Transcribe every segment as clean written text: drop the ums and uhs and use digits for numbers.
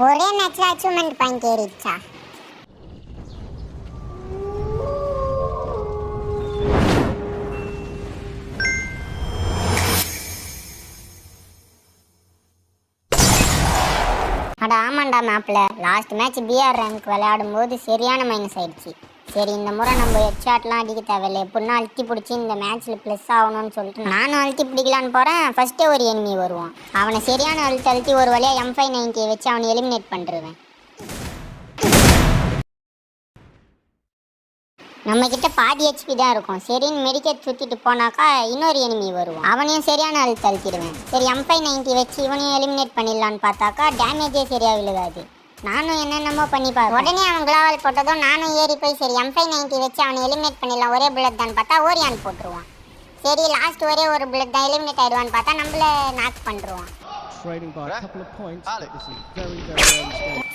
ஒரே மேட்ச்ல achievement point ஏறிச்சா? அட ஆமாண்டா மாப்பிள்ள, லாஸ்ட் மேட்ச் பிஆர் ரேங்க் விளையாடும் போது சரியான மைனஸ் ஆயிடுச்சு. சரி இந்த முறை நம்ம ஹெட்ஷாட்லாம் அடிக்க தேவையில்லை, எப்படின்னா அழுத்தி பிடிச்சி இந்த மேட்ச்சில் ப்ளஸ் ஆகணும்னு சொல்லிட்டு நானும் அழுத்தி பிடிக்கலான்னு போகிறேன். ஃபஸ்ட்டே ஒரு எனிமி வருவான், அவனை சரியான அழுத்தி ஒரு வழியாக M590 வச்சு அவனை எலிமினேட் பண்ணுறேன். நம்ம கிட்ட பாதி HP தான் இருக்கும். சரின்னு மெடிக்கேட் சுற்றிட்டு போனாக்கா இன்னொரு எனிமி வருவான், அவனையும் சரியான அழுத்திடுவேன். சரி M590 வச்சு இவனையும் எலிமினேட் பண்ணிடலான்னு பார்த்தாக்கா டேமேஜே சரியாக விழுகாது. நானும் என்னென்னமோ பண்ணி பார்ப்பேன். உடனே அவன் குளோவால் போட்டதும் நானும் ஏறி போய் சரி M590 வச்சு அவனை எலிமினேட் பண்ணிடலாம், ஒரே புல்லட் தான் பார்த்தா ஓரியான் போட்டுருவான். சரி லாஸ்ட் ஒரே ஒரு புல்லட் தான், எலிமினேட் ஆயிடுவான்னு பார்த்தா நம்மள நாக் பண்ணுருவான்.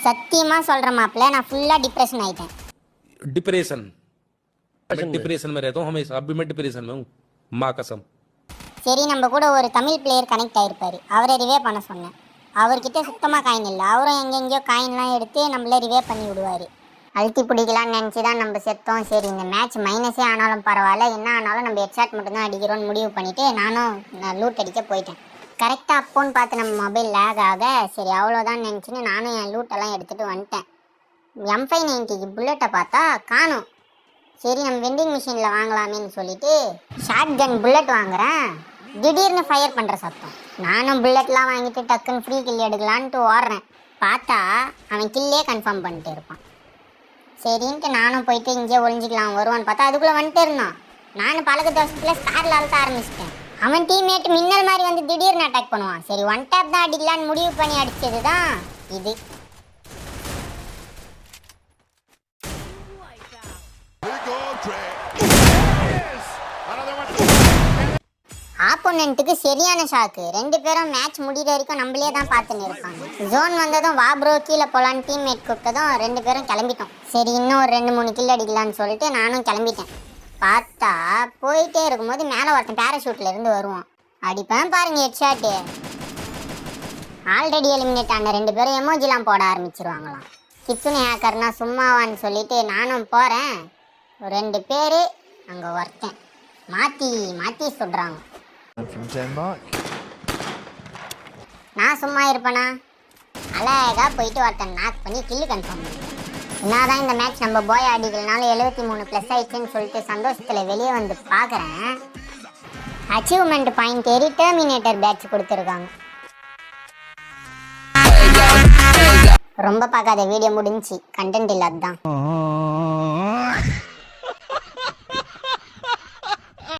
சத்தியமாக சொல்கிற மாப்பிள்ள, நான் ஃபுல்லாக டிப்ரெஷன் ஆகிட்டேன். डिप्रेशन में रहता हूँ हमेशा, अभी मैं डिप्रेशन में हूँ, माँ कसम. சரி நம்ம கூட ஒரு தமிழ் பிளேயர் கனெக்ட் ஆகிருப்பார், அவரை ரிவே பண்ண சொன்னேன். அவர்கிட்ட சுத்தமாக காயின் இல்லை, அவரும் எங்கெங்கேயோ காயின்லாம் எடுத்து நம்மளே ரிவே பண்ணி விடுவார். அழுத்தி பிடிக்கலான்னு நினச்சி தான் நம்ம செத்தோம். சரி இந்த மேட்ச் மைனஸே ஆனாலும் பரவாயில்ல, என்ன ஆனாலும் நம்ம ஹெட்ஷாட் மட்டும்தான் அடிக்கிறோன்னு முடிவு பண்ணிவிட்டு நான் லூட் அடிக்க போயிட்டேன். கரெக்டாக அப்போன்னு பார்த்து நம்ம மொபைல் லேக் ஆக சரி அவ்வளோதான் நினச்சின்னு நானும் என் லூட்டெல்லாம் எடுத்துகிட்டு வந்துட்டேன். M590 புல்லட்டை பார்த்தா காணும். சரி நம்ம வெண்டிங் மிஷினில் வாங்கலாமேன்னு சொல்லிட்டு ஷார்ட் கன் புல்லட் வாங்குறேன். திடீர்னு ஃபயர் பண்ணுற சத்தம். நானும் புல்லட்லாம் வாங்கிட்டு டக்குன்னு ஃப்ரீ கில் எடுக்கலான்ட்டு ஓடுறேன். பார்த்தா அவன் கில்லே கன்ஃபார்ம் பண்ணிட்டு இருப்பான். சரின்ட்டு நானும் போயிட்டு இங்கே ஒளிஞ்சிக்கலாம் வருவான்னு பார்த்தா அதுக்குள்ளே வந்துட்டு இருந்தான். நானும் பழகு தோஷத்தில் ஸ்டாரில் அழுத்த ஆரம்பிச்சிட்டேன். அவன் டீம்மேட் மின்னல் மாதிரி வந்து திடீர்னு அட்டாக் பண்ணுவான். சரி ஒன் டேப் தான் அடிக்கலான்னு முடிவு பண்ணி அடித்தது தான் இது. ஆப்போனண்ட்டுக்கு சரியான ஷாக்கு. ரெண்டு பேரும் மேட்ச் முடிகிற வரைக்கும் நம்மளே தான் பார்த்துன்னு இருப்பாங்க. ஜோன் வந்ததும் வா ப்ரோ கீழே போகலான்னு டீம்மேட் கூப்பிட்டதும் ரெண்டு பேரும் கிளம்பிட்டோம். சரி இன்னும் ஒரு 2-3 கில் அடிக்கலான்னு சொல்லிட்டு நானும் கிளம்பிட்டேன். பார்த்தா போயிட்டே இருக்கும்போது மேலே ஒருத்தன் பேராஷூட்டில் இருந்து வருவான். அடிப்பேன் பாருங்க ஹெட்ஷாட்டு. ஆல்ரெடி எலிமினேட் ஆன ரெண்டு பேரும் எமோஜிலாம் போட ஆரம்பிச்சிருவாங்களாம். கிட்சுனி ஹேக்கர்னா சும்மாவான்னு சொல்லிட்டு நானும் போகிறேன். ரெண்டு பேர் அங்கே ஒருத்தன் மாற்றி மாற்றி சொல்கிறாங்க. நான் சும்மா இருப்பேனா? அழகாக போயிட்டு ஒருத்தன் நாக் பண்ணி கில்லு கன்ஃபார்ம் பண்ணி என்னதான் இந்த மேட்ச் நம்ம போய் அடிக்கலனாலும் 73+ ஆயிடுச்சுன்னு சொல்லிட்டு சந்தோஷத்தில் வெளியே வந்து பார்க்குறேன். அச்சீவ்மெண்ட் பாயிண்ட் ஏறி டெர்மினேட்டர் பேட்ச் கொடுத்துருக்காங்க. ரொம்ப பார்க்காத வீடியோ முடிஞ்சு கண்டென்ட் இல்லாதான்.